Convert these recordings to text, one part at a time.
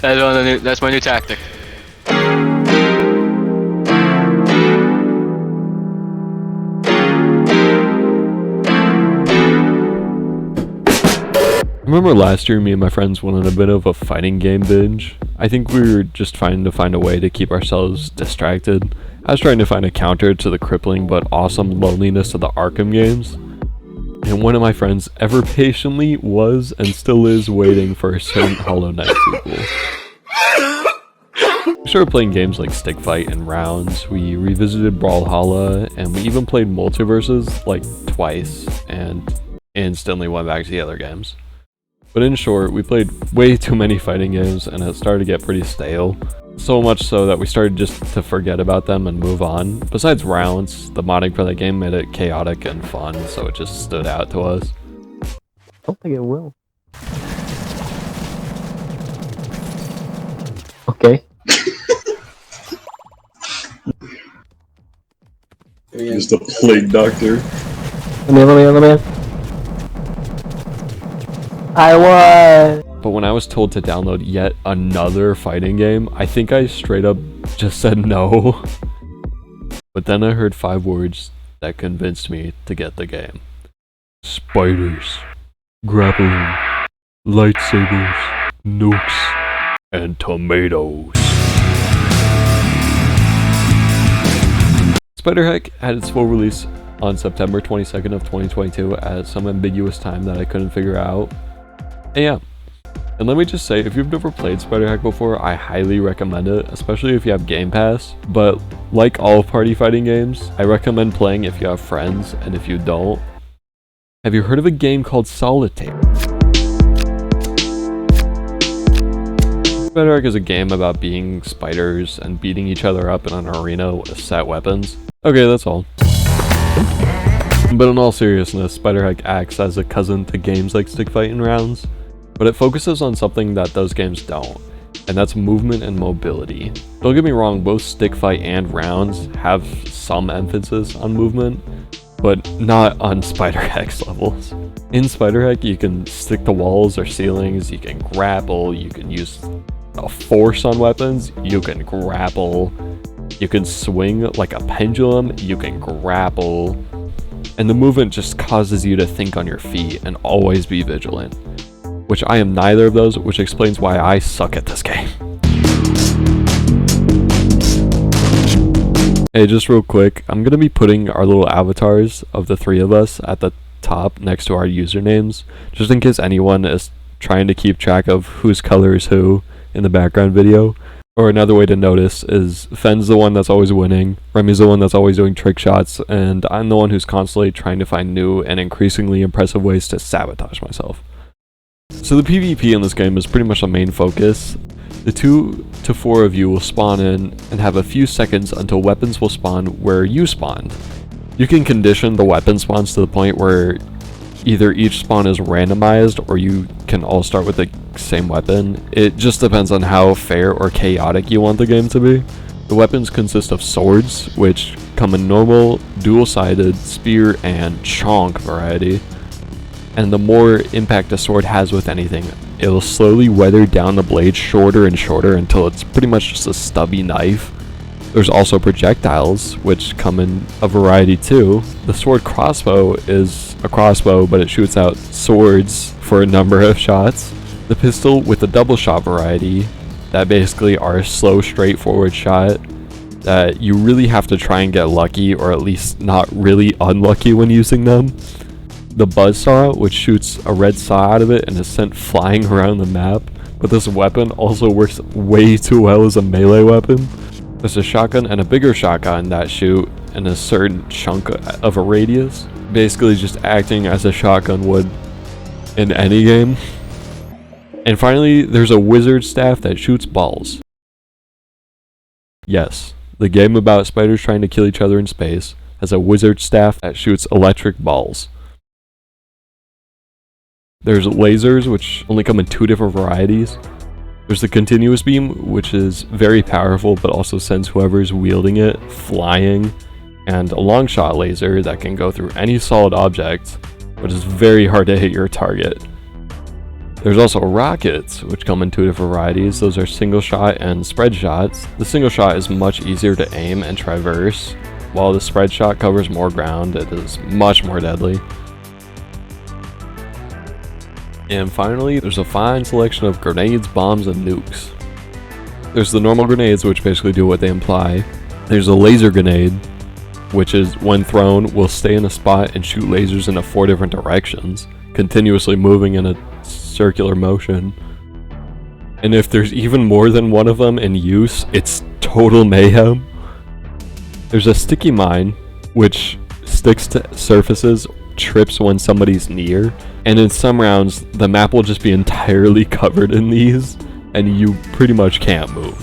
That's my new tactic. I remember last year me and my friends went on a bit of a fighting game binge. I think we were just trying to find a way to keep ourselves distracted. I was trying to find a counter to the crippling but awesome loneliness of the Arkham games. And one of my friends ever patiently was and still is waiting for a certain Hollow Knight sequel. We started playing games like Stickfight and Rounds, we revisited Brawlhalla, and we even played Multiverses like twice and instantly went back to the other games. But in short, we played way too many fighting games and it started to get pretty stale. So much so that we started just to forget about them and move on. Besides Rounds, the modding for that game made it chaotic and fun, so it just stood out to us. I don't think it will. Okay. Just a plague doctor. Let me in. I won! But when I was told to download yet another fighting game, I think I straight up just said no. But then I heard 5 words that convinced me to get the game. Spiders, grappling, lightsabers, nukes, and tomatoes. SpiderHeck had its full release on September 22nd of 2022 at some ambiguous time that I couldn't figure out. And yeah, and let me just say, if you've never played SpiderHeck before, I highly recommend it, especially if you have Game Pass. But like all party fighting games, I recommend playing if you have friends, and if you don't, have you heard of a game called Solitaire? SpiderHeck is a game about being spiders and beating each other up in an arena with set weapons. Okay, that's all. But in all seriousness, SpiderHeck acts as a cousin to games like Stickfight and Rounds, but it focuses on something that those games don't, and that's movement and mobility. Don't get me wrong, both Stickfight and Rounds have some emphasis on movement, but not on SpiderHeck's levels. In SpiderHeck, you can stick to walls or ceilings, you can grapple, you can use a force on weapons, you can grapple, you can swing like a pendulum, you can grapple, and the movement just causes you to think on your feet and always be vigilant. Which I am neither of those, which explains why I suck at this game. Hey, just real quick, I'm gonna be putting our little avatars of the 3 of us at the top next to our usernames, just in case anyone is trying to keep track of whose color is who in the background video. Or another way to notice is Fen's the one that's always winning, Remy's the one that's always doing trick shots, and I'm the one who's constantly trying to find new and increasingly impressive ways to sabotage myself. So the PvP in this game is pretty much the main focus. The 2 to 4 of you will spawn in and have a few seconds until weapons will spawn where you spawned. You can condition the weapon spawns to the point where either each spawn is randomized or you can all start with the same weapon. It just depends on how fair or chaotic you want the game to be. The weapons consist of swords, which come in normal, dual-sided, spear, and chonk variety. And the more impact a sword has with anything, it'll slowly weather down the blade shorter and shorter until it's pretty much just a stubby knife. There's also projectiles, which come in a variety too. The sword crossbow is a crossbow, but it shoots out swords for a number of shots. The pistol with the double shot variety, that basically are a slow, straightforward shot that you really have to try and get lucky, or at least not really unlucky when using them. The buzzsaw, which shoots a red saw out of it and is sent flying around the map, but this weapon also works way too well as a melee weapon. There's a shotgun and a bigger shotgun that shoot in a certain chunk of a radius, basically just acting as a shotgun would in any game. And finally, there's a wizard staff that shoots balls. Yes, the game about spiders trying to kill each other in space has a wizard staff that shoots electric balls. There's lasers, which only come in 2 different varieties. There's the continuous beam, which is very powerful but also sends whoever's wielding it flying, and a long shot laser that can go through any solid object, but is very hard to hit your target. There's also rockets, which come in 2 different varieties. Those are single shot and spread shots. The single shot is much easier to aim and traverse, while the spread shot covers more ground. It is much more deadly. And finally, there's a fine selection of grenades, bombs, and nukes. There's the normal grenades, which basically do what they imply. There's a laser grenade, which is, when thrown, will stay in a spot and shoot lasers into 4 different directions, continuously moving in a circular motion. And if there's even more than one of them in use, it's total mayhem. There's a sticky mine, which sticks to surfaces, trips when somebody's near, and in some rounds, the map will just be entirely covered in these, and you pretty much can't move.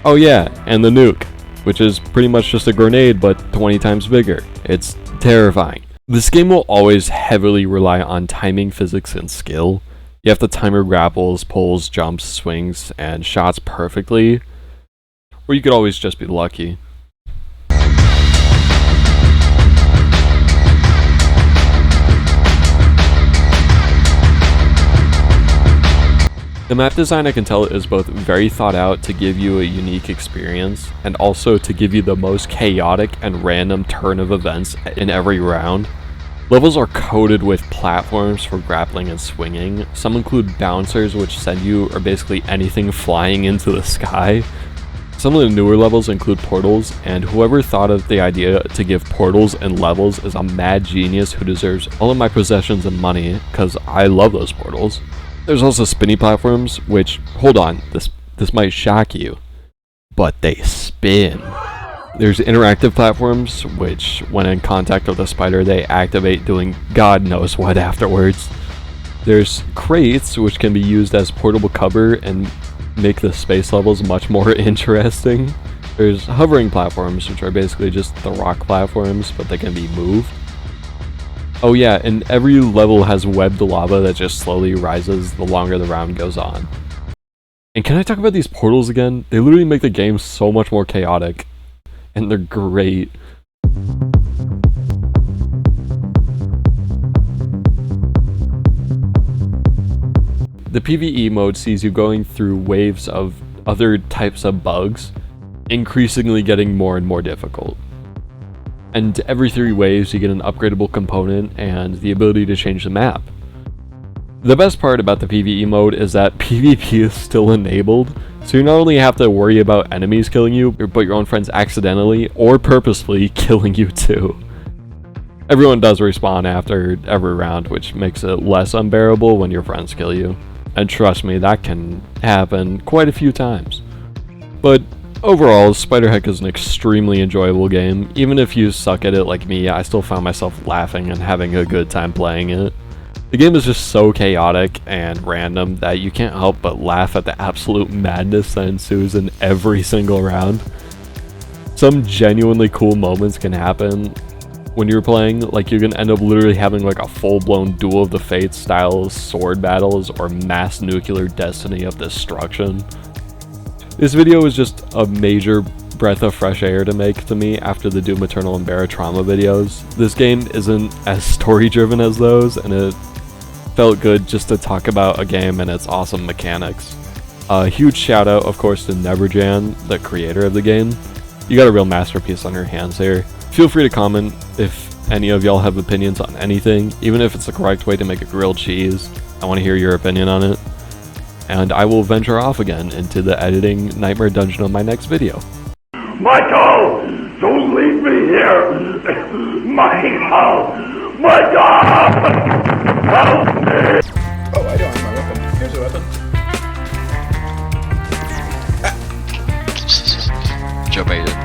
Oh yeah, and the nuke, which is pretty much just a grenade but 20 times bigger. It's terrifying. This game will always heavily rely on timing, physics, and skill. You have to time your grapples, pulls, jumps, swings, and shots perfectly, or you could always just be lucky. The map design, I can tell, is both very thought out to give you a unique experience, and also to give you the most chaotic and random turn of events in every round. Levels are coated with platforms for grappling and swinging. Some include bouncers, which send you, or basically anything, flying into the sky. Some of the newer levels include portals, and whoever thought of the idea to give portals and levels is a mad genius who deserves all of my possessions and money, because I love those portals. There's also spinny platforms, which, hold on, this might shock you, but they spin. There's interactive platforms, which, when in contact with a spider, they activate doing God knows what afterwards. There's crates, which can be used as portable cover and make the space levels much more interesting. There's hovering platforms, which are basically just the rock platforms, but they can be moved. Oh yeah, and every level has webbed lava that just slowly rises the longer the round goes on. And can I talk about these portals again? They literally make the game so much more chaotic. And they're great. The PVE mode sees you going through waves of other types of bugs, increasingly getting more and more difficult. And every 3 waves you get an upgradable component and the ability to change the map. The best part about the PvE mode is that PvP is still enabled, so you not only have to worry about enemies killing you, but your own friends accidentally or purposefully killing you too. Everyone does respawn after every round, which makes it less unbearable when your friends kill you. And trust me, that can happen quite a few times. But overall, SpiderHeck is an extremely enjoyable game. Even if you suck at it like me, I still found myself laughing and having a good time playing it. The game is just so chaotic and random that you can't help but laugh at the absolute madness that ensues in every single round. Some genuinely cool moments can happen when you're playing, like you can end up literally having like a full-blown Duel of the Fates style sword battles or mass nuclear destiny of destruction. This video was just a major breath of fresh air to make to me after the Doom Eternal and Barotrauma videos. This game isn't as story driven as those, and it felt good just to talk about a game and its awesome mechanics. A huge shout out, of course, to Neverjan, the creator of the game. You got a real masterpiece on your hands here. Feel free to comment if any of y'all have opinions on anything, even if it's the correct way to make a grilled cheese. I want to hear your opinion on it. And I will venture off again into the editing nightmare dungeon of my next video. Michael! Don't leave me here! Michael! Michael! Help me! Oh, I don't have my weapon. Here's a weapon. Joe baited.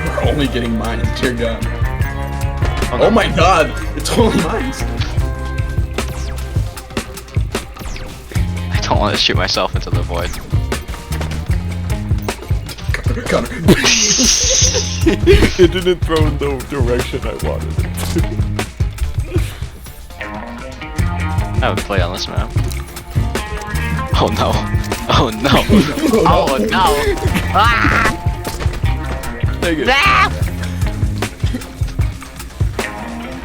We're only getting mines. Dear God. Oh my God! It's only mines. I don't want to shoot myself into the void. Connor. It didn't throw in the direction I wanted it to. I would play on this map. Oh no. Oh no. Oh no. Ah! Take it. Ah!